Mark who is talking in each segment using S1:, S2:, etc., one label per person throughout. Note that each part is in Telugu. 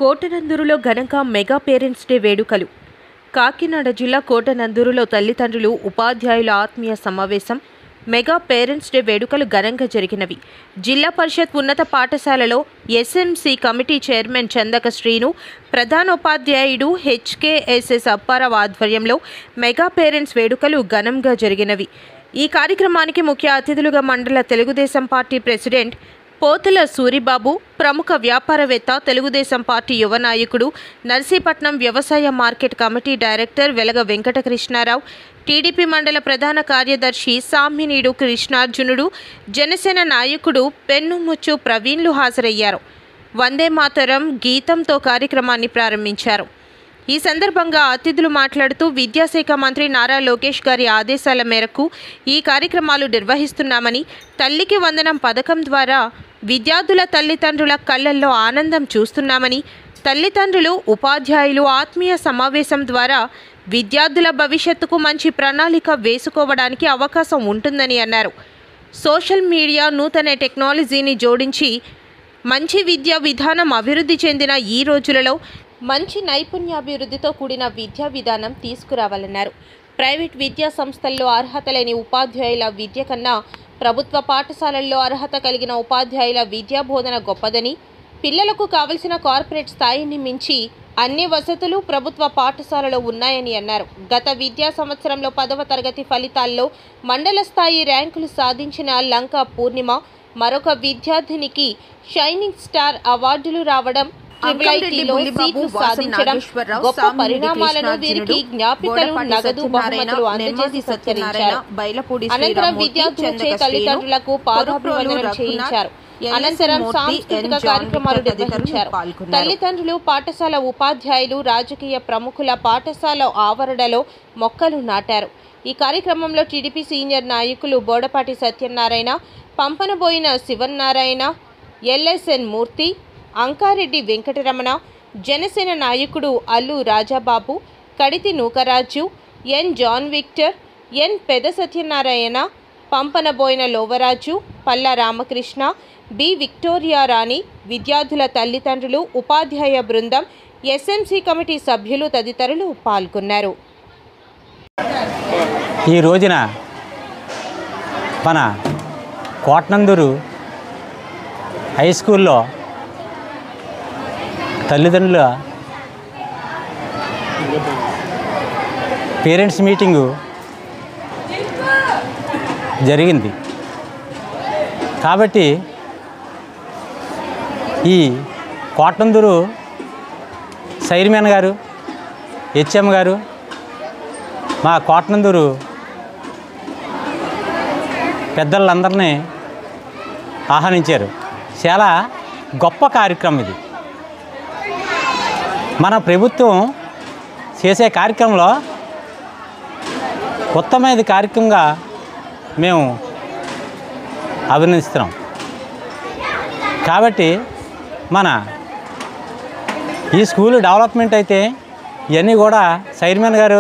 S1: కోటనందూరులో ఘనంగా మెగా పేరెంట్స్ డే వేడుకలు. కాకినాడ జిల్లా కోటనందూరులో తల్లిదండ్రులు, ఉపాధ్యాయుల ఆత్మీయ సమావేశం, మెగా పేరెంట్స్ డే వేడుకలు ఘనంగా జరిగినవి. జిల్లా పరిషత్ ఉన్నత పాఠశాలలో SMC committee chairman Chandaka Srinu, ప్రధానోపాధ్యాయుడు హెచ్కేఎస్ఎస్ అప్పారావు ఆధ్వర్యంలో మెగా పేరెంట్స్ వేడుకలు ఘనంగా జరిగినవి. ఈ కార్యక్రమానికి ముఖ్య అతిథులుగా మండల తెలుగుదేశం పార్టీ ప్రెసిడెంట్ పోతుల సూరిబాబు, ప్రముఖ వ్యాపారవేత్త, తెలుగుదేశం పార్టీ యువ నాయకుడు, నర్సీపట్నం వ్యవసాయ మార్కెట్ కమిటీ డైరెక్టర్ వెలగ వెంకటకృష్ణారావు, టీడీపీ మండల ప్రధాన కార్యదర్శి సామ్మినీడు కృష్ణార్జునుడు, జనసేన నాయకుడు పెన్నుముచ్చు ప్రవీణ్లు హాజరయ్యారు. వందే మాతరం గీతంతో కార్యక్రమాన్ని ప్రారంభించారు. ఈ సందర్భంగా అతిథులు మాట్లాడుతూ విద్యాశాఖ మంత్రి నారా లోకేష్ గారి ఆదేశాల మేరకు ఈ కార్యక్రమాలు నిర్వహిస్తున్నామని, తల్లికి వందనం పథకం ద్వారా విద్యార్థుల తల్లిదండ్రుల కళ్ళల్లో ఆనందం చూస్తున్నామని, తల్లిదండ్రులు, ఉపాధ్యాయులు ఆత్మీయ సమావేశం ద్వారా విద్యార్థుల భవిష్యత్తుకు మంచి ప్రణాళిక వేసుకోవడానికి అవకాశం ఉంటుందని అన్నారు. సోషల్ మీడియా, నూతన టెక్నాలజీని జోడించి మంచి విద్యా విధానం అభివృద్ధి చెందిన ఈ రోజులలో మంచి నైపుణ్యాభివృద్ధితో కూడిన విద్యా విధానం తీసుకురావాలన్నారు. ప్రైవేట్ విద్యా సంస్థల్లో అర్హత లేని ఉపాధ్యాయుల విద్య కన్నా ప్రభుత్వ పాఠశాలల్లో అర్హత కలిగిన ఉపాధ్యాయుల విద్యా బోధన గొప్పదని, పిల్లలకు కావలసిన కార్పొరేట్ స్థాయిని మించి అన్ని వసతులు ప్రభుత్వ పాఠశాలలో ఉన్నాయని అన్నారు. గత విద్యా సంవత్సరంలో 10వ తరగతి ఫలితాల్లో మండల స్థాయి ర్యాంకులు సాధించిన లంకా పూర్ణిమ మరొక విద్యార్థినికి షైనింగ్ స్టార్ అవార్డులు రావడం, ట్రిపుల్ సీట్లు సాధించడం గొప్ప పరిణామాలను వీరికి జ్ఞాపికలు, నగదు బహుమతులు అందజేసి సత్కరించారు. అనంతరం విద్యార్థులచే తల్లిదండ్రులకు పాదాభివందనం చేయించారు. అనంతరం సాంస్కృతిక కార్యక్రమాలు నిర్వహించారు. తల్లిదండ్రులు, పాఠశాల ఉపాధ్యాయులు, రాజకీయ ప్రముఖుల పాఠశాల ఆవరణలో మొక్కలు నాటారు. ఈ కార్యక్రమంలో టీడీపీ సీనియర్ నాయకులు బోడపాటి సత్యనారాయణ, పంపనబోయిన శివనారాయణ, ఎల్ఎస్ఎన్ మూర్తి, అంకారెడ్డి వెంకటరమణ, జనసేన నాయకుడు Allu Rajababu, Kaditi Nookaraju, N John Victor, N Peda Satyanarayana, Pampanaboina Lovaraju, Palla Ramakrishna, B Victoria Rani, విద్యార్థుల తల్లిదండ్రులు, ఉపాధ్యాయ బృందం, ఎస్ఎంసి కమిటీ సభ్యులు తదితరులు పాల్గొన్నారు.
S2: ఈ రోజున మన కోటనందూరు హై స్కూల్లో తల్లిదండ్రుల పేరెంట్స్ మీటింగు జరిగింది. కాబట్టి ఈ కోటనందూరు చైర్మన్ గారు, హెచ్ఎం గారు మా కోటనందూరు పెద్దలందరినీ ఆహ్వానించారు. చాలా గొప్ప కార్యక్రమం ఇది. మన ప్రభుత్వం చేసే కార్యక్రమంలో ఉత్తమమైన కార్యక్రమంగా మేము అభినందిస్తున్నాం. కాబట్టి మన ఈ స్కూల్ డెవలప్మెంట్ అయితే ఇవన్నీ కూడా చైర్మన్ గారు,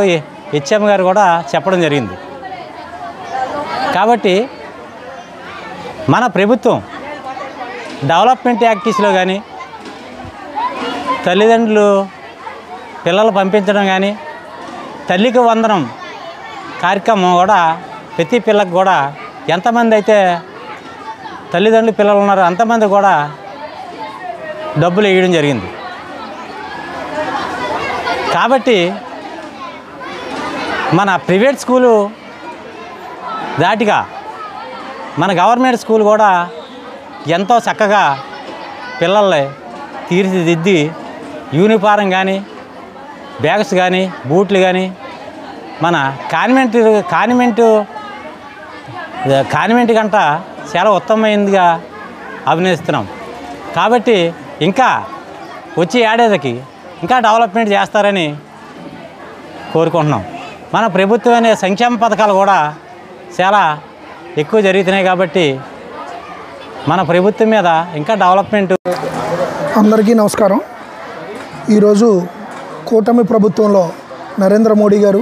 S2: హెచ్ఎం గారు కూడా చెప్పడం జరిగింది. కాబట్టి మన ప్రభుత్వం డెవలప్మెంట్ యాక్టివిటీస్లో కానీ, తల్లిదండ్రులు పిల్లలు పంపించడం కానీ, తల్లికి వందనం కార్యక్రమం కూడా ప్రతి పిల్లలకు కూడా ఎంతమంది అయితే తల్లిదండ్రులు పిల్లలు ఉన్నారో అంతమంది కూడా డబ్బులు వేయడం జరిగింది. కాబట్టి మన ప్రైవేట్ స్కూలు దాటిగా మన గవర్నమెంట్ స్కూల్ కూడా ఎంతో చక్కగా పిల్లల్ని తీర్చిదిద్ది యూనిఫారం కానీ, బ్యాగ్స్ కానీ, బూట్లు కానీ మన కాన్వెంట్ గంట చాలా ఉత్తమమైనదిగా అభినందిస్తున్నాం. కాబట్టి ఇంకా వచ్చే ఏడాదికి ఇంకా డెవలప్మెంట్ చేస్తారని కోరుకుంటున్నాం. మన ప్రభుత్వం అనే సంక్షేమ పథకాలు కూడా చాలా ఎక్కువ జరుగుతున్నాయి. కాబట్టి మన ప్రభుత్వం మీద ఇంకా డెవలప్మెంట్.
S3: అందరికీ నమస్కారం. ఈరోజు కూటమి ప్రభుత్వంలో నరేంద్ర మోడీ గారు,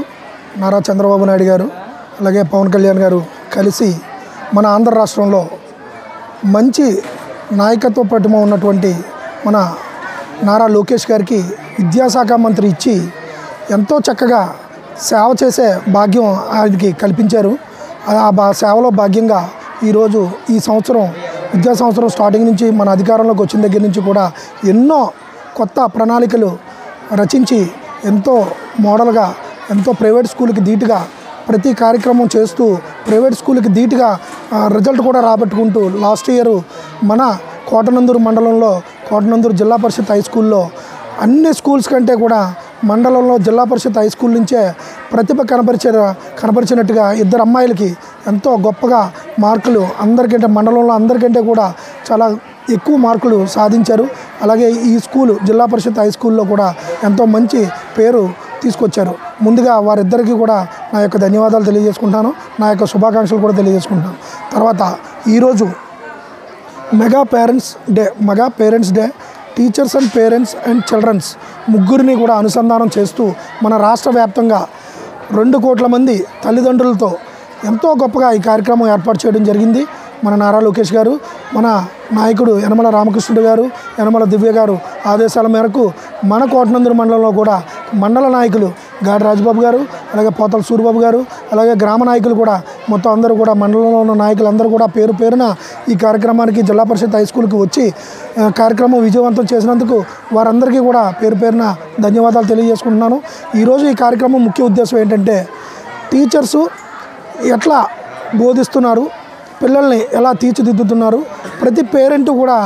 S3: నారా చంద్రబాబు నాయుడు గారు, అలాగే పవన్ కళ్యాణ్ గారు కలిసి మన ఆంధ్ర రాష్ట్రంలో మంచి నాయకత్వ పటిమ ఉన్నటువంటి మన నారా లోకేష్ గారికి విద్యాశాఖ మంత్రి ఇచ్చి ఎంతో చక్కగా సేవ చేసే భాగ్యం ఆయనకి కల్పించారు. ఆ సేవలో భాగ్యంగా ఈరోజు ఈ సంవత్సరం విద్యా సంవత్సరం స్టార్టింగ్ నుంచి మన అధికారంలోకి వచ్చిన దగ్గర నుంచి కూడా ఎన్నో కొత్త ప్రణాళికలు రచించి ఎంతో మోడల్గా ఎంతో ప్రైవేట్ స్కూల్కి ధీటుగా ప్రతి కార్యక్రమం చేస్తూ ప్రైవేట్ స్కూల్కి ధీటుగా రిజల్ట్ కూడా రాబట్టుకుంటూ లాస్ట్ ఇయర్ మన కోటనందూరు మండలంలో కోటనందూరు జిల్లా పరిషత్ హై స్కూల్లో అన్ని స్కూల్స్ కంటే కూడా మండలంలో జిల్లా పరిషత్ హై స్కూల్ నుంచే ప్రతిభ కనపరిచినట్టుగా ఇద్దరు అమ్మాయిలకి ఎంతో గొప్పగా మార్కులు అందరికంటే మండలంలో అందరికంటే కూడా చాలా ఎక్కువ మార్కులు సాధించారు. అలాగే ఈ స్కూలు జిల్లా పరిషత్ హై స్కూల్లో కూడా ఎంతో మంచి పేరు తీసుకొచ్చారు. ముందుగా వారిద్దరికీ కూడా నా యొక్క ధన్యవాదాలు తెలియజేసుకుంటాను, నా యొక్క శుభాకాంక్షలు కూడా తెలియజేసుకుంటాను. తర్వాత ఈరోజు mega parents day teachers and parents and childrens ముగ్గురిని కూడా అనుసంధానం చేస్తూ మన రాష్ట్ర వ్యాప్తంగా 2 కోట్ల మంది తల్లిదండ్రులతో ఎంతో గొప్పగా ఈ కార్యక్రమం ఏర్పాటు చేయడం జరిగింది. మన నారా లోకేష్ గారు, మన నాయకుడు యనమల రామకృష్ణుడు గారు, యనమల దివ్య గారు ఆదేశాల మేరకు మన కోటనందూరు మండలంలో కూడా మండల నాయకులు గాడి రాజబాబు గారు, అలాగే పోతల సూరిబాబు గారు, అలాగే గ్రామ నాయకులు కూడా మొత్తం అందరూ కూడా మండలంలో ఉన్న నాయకులందరూ కూడా పేరున ఈ కార్యక్రమానికి జిల్లా పరిషత్ హై స్కూల్కి వచ్చి కార్యక్రమం విజయవంతం చేసినందుకు వారందరికీ కూడా పేరున ధన్యవాదాలు తెలియజేసుకుంటున్నాను. ఈరోజు ఈ కార్యక్రమం ముఖ్య ఉద్దేశం ఏంటంటే టీచర్సు ఎట్లా బోధిస్తున్నారు, పిల్లల్ని ఎలా తీర్చిదిద్దుతున్నారు, ప్రతి పేరెంట్ కూడా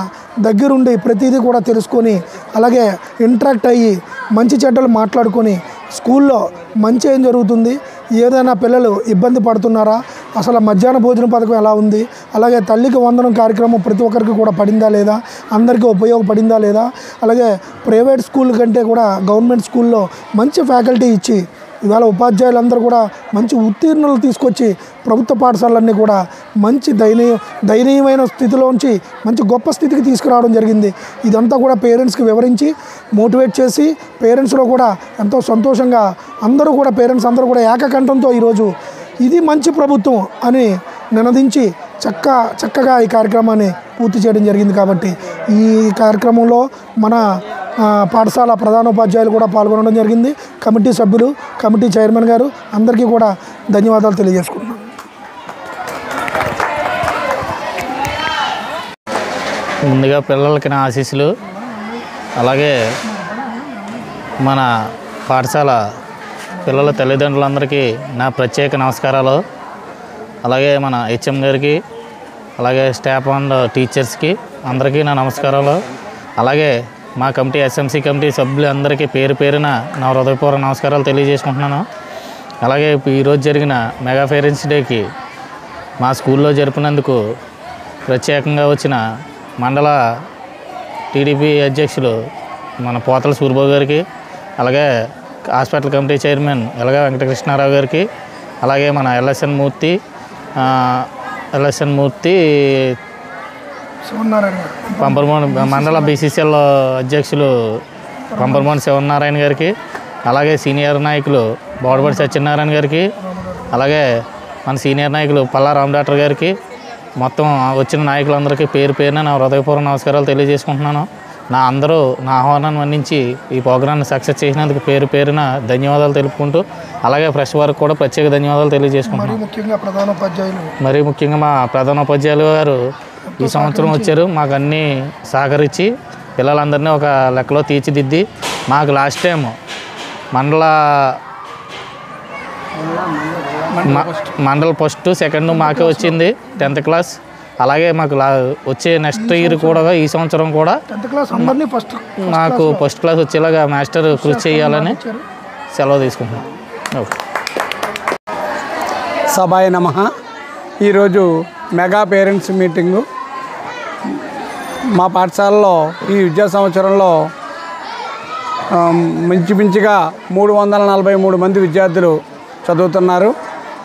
S3: దగ్గరుండి ప్రతిదీ కూడా తెలుసుకొని అలాగే ఇంటరాక్ట్ అయ్యి మంచి చెడ్డలు మాట్లాడుకొని స్కూల్లో మంచి ఏం జరుగుతుంది, ఏదైనా పిల్లలు ఇబ్బంది పడుతున్నారా, అసలు మధ్యాహ్న భోజన పథకం ఎలా ఉంది, అలాగే తల్లికి వందనం కార్యక్రమం ప్రతి ఒక్కరికి కూడా పడిందా లేదా, అందరికీ ఉపయోగపడిందా లేదా, అలాగే ప్రైవేట్ స్కూల్ కంటే కూడా గవర్నమెంట్ స్కూల్లో మంచి ఫ్యాకల్టీ ఇచ్చి ఇవాళ ఉపాధ్యాయులందరూ కూడా మంచి ఉత్తీర్ణులు తీసుకొచ్చి ప్రభుత్వ పాఠశాలన్నీ కూడా మంచి దయనీయమైన స్థితిలోంచి మంచి గొప్ప స్థితికి తీసుకురావడం జరిగింది. ఇదంతా కూడా పేరెంట్స్కి వివరించి మోటివేట్ చేసి పేరెంట్స్లో కూడా ఎంతో సంతోషంగా అందరూ కూడా పేరెంట్స్ అందరూ కూడా ఏకకంఠంతో ఈరోజు ఇది మంచి ప్రభుత్వం అని నినదించి చక్కగా ఈ కార్యక్రమాన్ని పూర్తి చేయడం జరిగింది. కాబట్టి ఈ కార్యక్రమంలో మన పాఠశాల ప్రధానోపాధ్యాయులు కూడా పాల్గొనడం జరిగింది. కమిటీ సభ్యులు, కమిటీ చైర్మన్ గారు అందరికీ కూడా ధన్యవాదాలు తెలియజేసుకుంటున్నాను.
S4: ముందుగా పిల్లలకి నా ఆశీస్సులు, అలాగే మన పాఠశాల పిల్లల తల్లిదండ్రులందరికీ నా ప్రత్యేక నమస్కారాలు, అలాగే మన హెచ్ఎం గారికి, అలాగే స్టాఫ్ అండ్ టీచర్స్కి అందరికీ నా నమస్కారాలు, అలాగే మా కమిటీ ఎస్ఎంసీ కమిటీ సభ్యులందరికీ పేరున నా హృదయపూర్వక నమస్కారాలు తెలియజేసుకుంటున్నాను. అలాగే ఈరోజు జరిగిన మెగా పేరెంట్స్ డేకి మా స్కూల్లో జరిపినందుకు ప్రత్యేకంగా వచ్చిన మండల టీడీపీ అధ్యక్షులు మన పోతల సూరిబాబు గారికి, అలాగే హాస్పిటల్ కమిటీ చైర్మన్ ఎలగ వెంకటకృష్ణారావు గారికి, అలాగే మన ఎల్ఎస్ఎన్ మూర్తి పంపర్మోహన్ మండల బీసీసీఎల్ అధ్యక్షులు పంపర్మోహన్ శివనారాయణ గారికి, అలాగే సీనియర్ నాయకులు బోడబడి సత్యనారాయణ గారికి, అలాగే మన సీనియర్ నాయకులు పల్లా రామ్ డాక్టర్ గారికి, మొత్తం వచ్చిన నాయకులందరికీ పేరున నా హృదయపూర్వక నమస్కారాలు తెలియజేసుకుంటున్నాను. అందరూ నా ఆహ్వానాన్ని మన్నించి ఈ ప్రోగ్రాన్ని సక్సెస్ చేసినందుకు పేరున ధన్యవాదాలు తెలుపుకుంటూ, అలాగే ప్రెస్ వారికి కూడా ప్రత్యేక ధన్యవాదాలు తెలియజేసుకుంటున్నాను. మరీ ముఖ్యంగా మా ప్రధానోపాధ్యాయులు గారు ఈ సంవత్సరం వచ్చారు, మాకు అన్నీ సహకరించి పిల్లలందరినీ ఒక లెక్కలో తీర్చిదిద్ది మాకు లాస్ట్ టైం మండల ఫస్ట్ సెకండ్ మాకే వచ్చింది 10th క్లాస్. అలాగే మాకు వచ్చే నెక్స్ట్ ఇయర్ కూడా ఈ సంవత్సరం కూడా మాకు ఫస్ట్ క్లాస్ వచ్చేలాగా మాస్టర్ కృషి చేయాలని సెలవు తీసుకుంటున్నాం.
S5: సభాయ నమః. ఈరోజు మెగా పేరెంట్స్ మీటింగు మా పాఠశాలలో ఈ విద్యా సంవత్సరంలో మించుమించుగా 343 మంది విద్యార్థులు చదువుతున్నారు.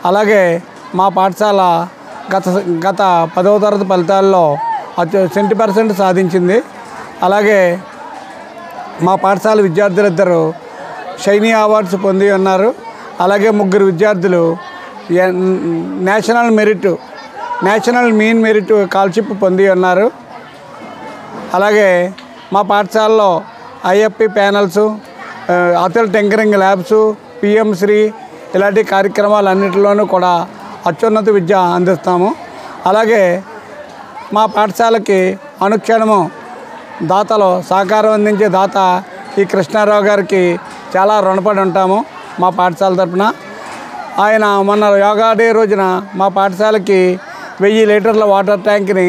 S5: అలాగే మా పాఠశాల గత 10వ తరగతి ఫలితాల్లో 70% సాధించింది. అలాగే మా పాఠశాల విద్యార్థులిద్దరూ షైనీ అవార్డ్స్ పొంది ఉన్నారు. అలాగే 3 విద్యార్థులు నేషనల్ మీన్ మెరిట్ స్కాలర్షిప్ పొంది ఉన్నారు. అలాగే మా పాఠశాలలో IFP panels, Atal tinkering labs, PM Shri ఇలాంటి కార్యక్రమాలన్నింటిలోనూ కూడా అత్యున్నత విద్య అందిస్తాము. అలాగే మా పాఠశాలకి అనుక్షణము దాతలో సహకారం అందించే దాత ఈ కృష్ణారావు గారికి చాలా రుణపడి ఉంటాము మా పాఠశాల తరఫున. ఆయన మొన్న యోగా డే రోజున మా పాఠశాలకి 1000 లీటర్ల వాటర్ ట్యాంక్ని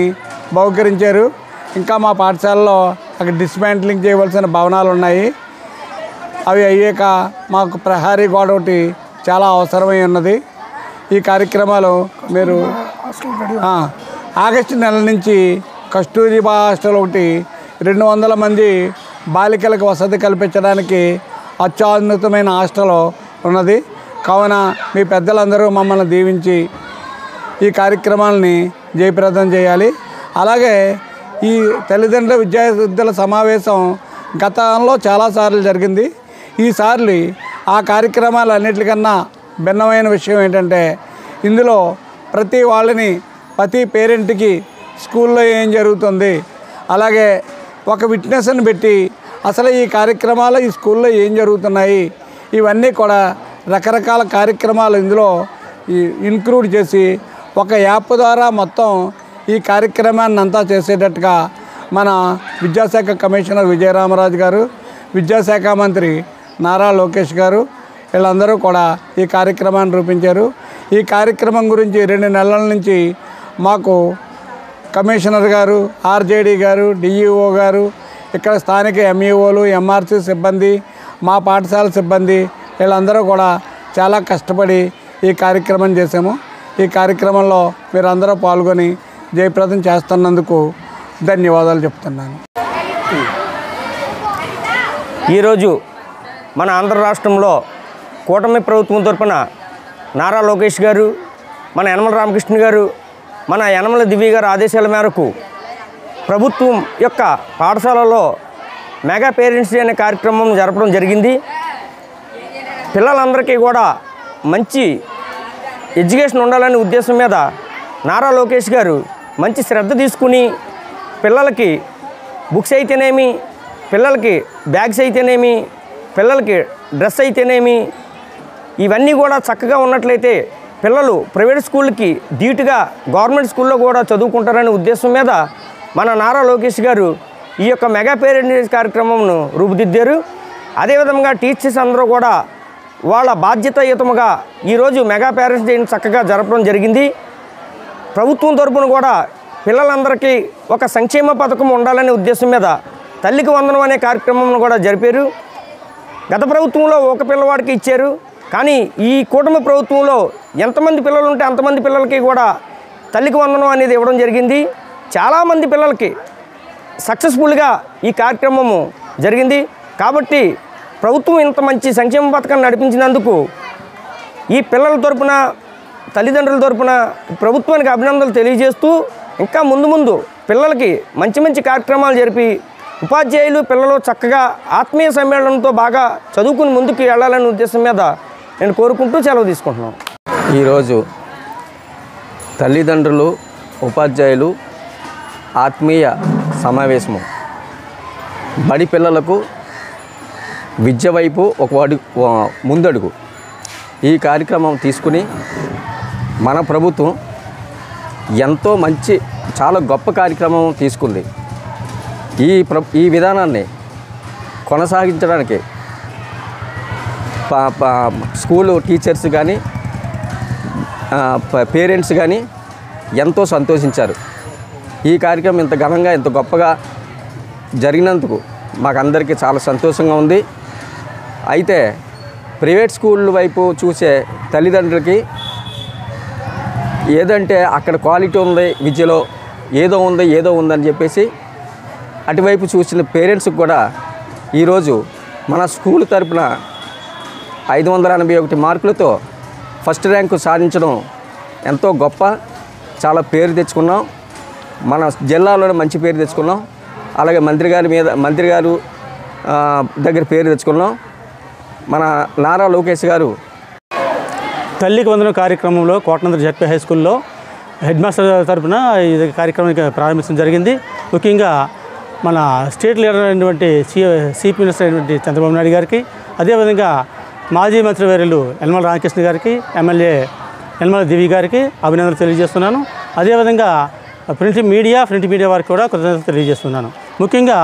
S5: బహుకరించారు. ఇంకా మా పాఠశాలలో అక్కడ డిస్మాంట్లింగ్ చేయవలసిన భవనాలు ఉన్నాయి. అవి అయ్యాక మాకు ప్రహారీ గోడ ఒకటి చాలా అవసరమై ఉన్నది. ఈ కార్యక్రమాలు మీరు ఆగస్టు నెల నుంచి కస్తూరిబా హాస్టల్ ఒకటి 200 మంది బాలికలకు వసతి కల్పించడానికి అత్యున్నతమైన హాస్టల్ ఉన్నది. కావున మీ పెద్దలందరూ మమ్మల్ని దీవించి ఈ కార్యక్రమాలని జయప్రదం చేయాలి. అలాగే ఈ తల్లిదండ్రుల విద్యార్థుల సమావేశం గతంలో చాలాసార్లు జరిగింది. ఈసారి ఆ కార్యక్రమాలన్నిటికన్నా భిన్నమైన విషయం ఏంటంటే ఇందులో ప్రతి పేరెంట్కి స్కూల్లో ఏం జరుగుతుంది, అలాగే ఒక విట్నెస్ని పెట్టి అసలు ఈ కార్యక్రమాలు ఈ స్కూల్లో ఏం జరుగుతున్నాయి, ఇవన్నీ కూడా రకరకాల కార్యక్రమాలు ఇందులో ఇన్క్లూడ్ చేసి ఒక యాప్ ద్వారా మొత్తం ఈ కార్యక్రమాన్ని అంతా చేసేటట్టుగా మన విద్యాశాఖ కమిషనర్ విజయరామరాజు గారు, విద్యాశాఖ మంత్రి నారా లోకేష్ గారు వీళ్ళందరూ కూడా ఈ కార్యక్రమాన్ని రూపించారు. ఈ కార్యక్రమం గురించి 2 నెలల నుంచి మాకు కమిషనర్ గారు, ఆర్జేడీ గారు, డిఈఓ గారు, ఇక్కడ స్థానిక ఎంఈఓలు, ఎంఆర్సీ సిబ్బంది, మా పాఠశాల సిబ్బంది వీళ్ళందరూ కూడా చాలా కష్టపడి ఈ కార్యక్రమం చేసాము. ఈ కార్యక్రమంలో మీరందరూ పాల్గొని జయప్రదం చేస్తున్నందుకు ధన్యవాదాలు చెప్తున్నాను.
S6: ఈరోజు మన ఆంధ్ర రాష్ట్రంలో కూటమి ప్రభుత్వం తరపున నారా లోకేష్ గారు, మన యనమల రామకృష్ణ గారు, మన యనమల దివ్య గారు ఆదేశాల మేరకు ప్రభుత్వం యొక్క పాఠశాలలో మెగా పేరెంట్స్ డే అనే కార్యక్రమం జరపడం జరిగింది. పిల్లలందరికీ కూడా మంచి ఎడ్యుకేషన్ ఉండాలనే ఉద్దేశం మీద నారా లోకేష్ గారు మంచి శ్రద్ధ తీసుకుని పిల్లలకి బుక్స్ అయితేనేమి, పిల్లలకి బ్యాగ్స్ అయితేనేమి, పిల్లలకి డ్రెస్ అయితేనేమి ఇవన్నీ కూడా చక్కగా ఉన్నట్లయితే పిల్లలు ప్రైవేట్ స్కూళ్ళకి ధీటుగా గవర్నమెంట్ స్కూల్లో కూడా చదువుకుంటారనే ఉద్దేశం మీద మన నారా లోకేష్ గారు ఈ యొక్క మెగా పేరెంట్స్ కార్యక్రమంను రూపుదిద్దారు. అదేవిధంగా టీచర్స్ అందరూ కూడా వాళ్ళ బాధ్యతాయుతముగా ఈరోజు మెగా పేరెంట్స్ డేని చక్కగా జరపడం జరిగింది. ప్రభుత్వం తరపున కూడా పిల్లలందరికీ ఒక సంక్షేమ పథకం ఉండాలనే ఉద్దేశం మీద తల్లికి వందనం అనే కార్యక్రమం కూడా జరిపారు. గత ప్రభుత్వంలో ఒక పిల్లవాడికి ఇచ్చారు, కానీ ఈ కూటమి ప్రభుత్వంలో ఎంతమంది పిల్లలు ఉంటే అంతమంది పిల్లలకి కూడా తల్లికి వందనం అనేది ఇవ్వడం జరిగింది. చాలామంది పిల్లలకి సక్సెస్ఫుల్గా ఈ కార్యక్రమము జరిగింది. కాబట్టి ప్రభుత్వం ఇంత మంచి సంక్షేమ పథకాన్ని నడిపించినందుకు ఈ పిల్లల తరపున తల్లిదండ్రుల తరపున ప్రభుత్వానికి అభినందనలు తెలియజేస్తూ ఇంకా ముందు పిల్లలకి మంచి కార్యక్రమాలు జరిపి ఉపాధ్యాయులు పిల్లలు చక్కగా ఆత్మీయ సమ్మేళనంతో బాగా చదువుకుని ముందుకు వెళ్ళాలనే ఉద్దేశం మీద నేను కోరుకుంటూ సెలవు తీసుకుంటున్నాను.
S7: ఈరోజు తల్లిదండ్రులు ఉపాధ్యాయులు ఆత్మీయ సమావేశము బడి పిల్లలకు విద్య వైపు ముందడుగు ఈ కార్యక్రమం తీసుకుని మన ప్రభుత్వం ఎంతో చాలా గొప్ప కార్యక్రమం తీసుకుంది. ఈ విధానాన్ని కొనసాగించడానికి స్కూలు టీచర్స్ కానీ పేరెంట్స్ కానీ ఎంతో సంతోషించారు. ఈ కార్యక్రమం ఇంత ఘనంగా ఇంత గొప్పగా జరిగినందుకు మాకందరికీ చాలా సంతోషంగా ఉంది. అయితే ప్రైవేట్ స్కూళ్ళ వైపు చూసే తల్లిదండ్రులకి ఏదంటే అక్కడ క్వాలిటీ ఉంది విద్యలో ఏదో ఉందని చెప్పేసి అటువైపు చూసిన పేరెంట్స్కి కూడా ఈరోజు మన స్కూల్ తరపున 581 మార్కులతో ఫస్ట్ ర్యాంకు సాధించడం ఎంతో గొప్ప. చాలా పేరు తెచ్చుకున్నాం, మన జిల్లాలో మంచి పేరు తెచ్చుకున్నాం. అలాగే మంత్రి గారు దగ్గర పేరు తెచ్చుకున్నాం. మన నారా లోకేష్ గారు
S2: తల్లికి వందనం కార్యక్రమంలో కోటనందూరు జెడ్పీ హై స్కూల్లో హెడ్ మాస్టర్ తరఫున ఈ కార్యక్రమాన్ని ప్రారంభించడం జరిగింది. ముఖ్యంగా మన స్టేట్ లీడర్ అయినటువంటి చీఫ్ మినిస్టర్ అయినటువంటి చంద్రబాబు నాయుడు గారికి, అదేవిధంగా మాజీ మంత్రివర్యులు యనమల రామకృష్ణ గారికి, ఎమ్మెల్యే యనమల దివి గారికి అభినందనలు తెలియజేస్తున్నాను. అదేవిధంగా ప్రింట్ మీడియా వారికి కూడా కృతజ్ఞతలు తెలియజేస్తున్నాను. ముఖ్యంగా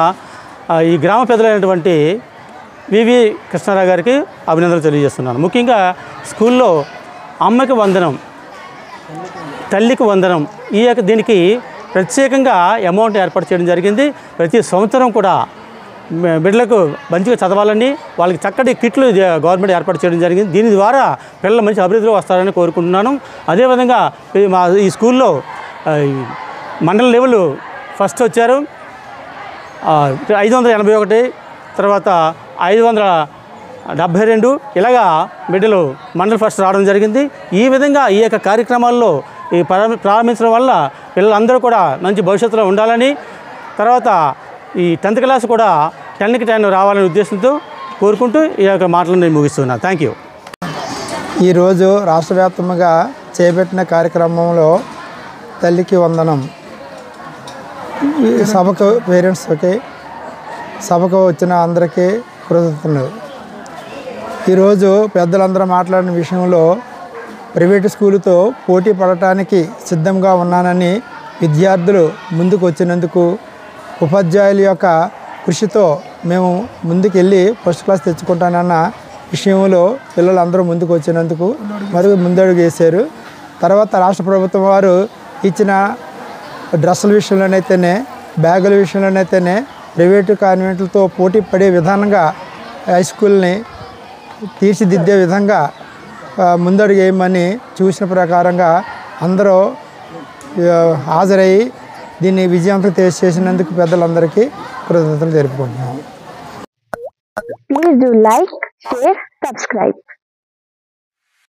S2: ఈ గ్రామ పెద్దలైనటువంటి వివి కృష్ణారావు గారికి అభినందనలు తెలియజేస్తున్నాను. ముఖ్యంగా స్కూల్లో అమ్మకి వందనం, తల్లికి వందనం దీనికి ప్రత్యేకంగా అమౌంట్ ఏర్పాటు చేయడం జరిగింది. ప్రతి సంవత్సరం కూడా బిడ్డలకు మంచిగా చదవాలని వాళ్ళకి చక్కటి కిట్లు గవర్నమెంట్ ఏర్పాటు చేయడం జరిగింది. దీని ద్వారా పిల్లలు మంచి అభివృద్ధిలో వస్తారని కోరుకుంటున్నాను. అదేవిధంగా ఈ స్కూల్లో మండల లెవెల్ ఫస్ట్ వచ్చారు 581, తర్వాత 572, ఇలాగా బిడ్డలు మండల్ ఫస్ట్ రావడం జరిగింది. ఈ విధంగా ఈ యొక్క కార్యక్రమాల్లో ప్రారంభించడం వల్ల పిల్లలందరూ కూడా మంచి భవిష్యత్తులో ఉండాలని, తర్వాత ఈ 10th క్లాస్ కూడా 10కి 10 రావాలనే ఉద్దేశంతో కోరుకుంటూ ఈ యొక్క మాటలను నేను ముగిస్తున్నాను. Thank you.
S8: ఈరోజు రాష్ట్ర వ్యాప్తంగా చేపట్టిన కార్యక్రమంలో తల్లికి వందనం సభకు పేరెంట్స్కి, సభకు వచ్చిన అందరికీ కృతజ్ఞతలు. ఈరోజు పెద్దలందరూ మాట్లాడిన విషయంలో ప్రైవేటు స్కూలుతో పోటీ పడటానికి సిద్ధంగా ఉన్నానని విద్యార్థులు ముందుకు వచ్చినందుకు, ఉపాధ్యాయుల యొక్క కృషితో మేము ముందుకెళ్ళి ఫస్ట్ క్లాస్ తెచ్చుకుంటానన్న విషయంలో పిల్లలందరూ ముందుకు వచ్చినందుకు మరియు ముందడుగు వేశారు. తర్వాత రాష్ట్ర ప్రభుత్వం వారు ఇచ్చిన డ్రెస్సుల విషయంలోనైతేనే, బ్యాగుల విషయంలోనైతేనే ప్రైవేటు కాన్వెంట్లతో పోటీ పడే విధానంగా హై స్కూల్ని తీర్చిదిద్దే విధంగా ముందడుగు వేయమని చూసిన ప్రకారంగా అందరూ హాజరయ్యి దీన్ని విజయవంతం చేసినందుకు పెద్దలందరికీ కృతజ్ఞతలు తెలుపుకుంటున్నాము.
S9: Please do like, share, subscribe.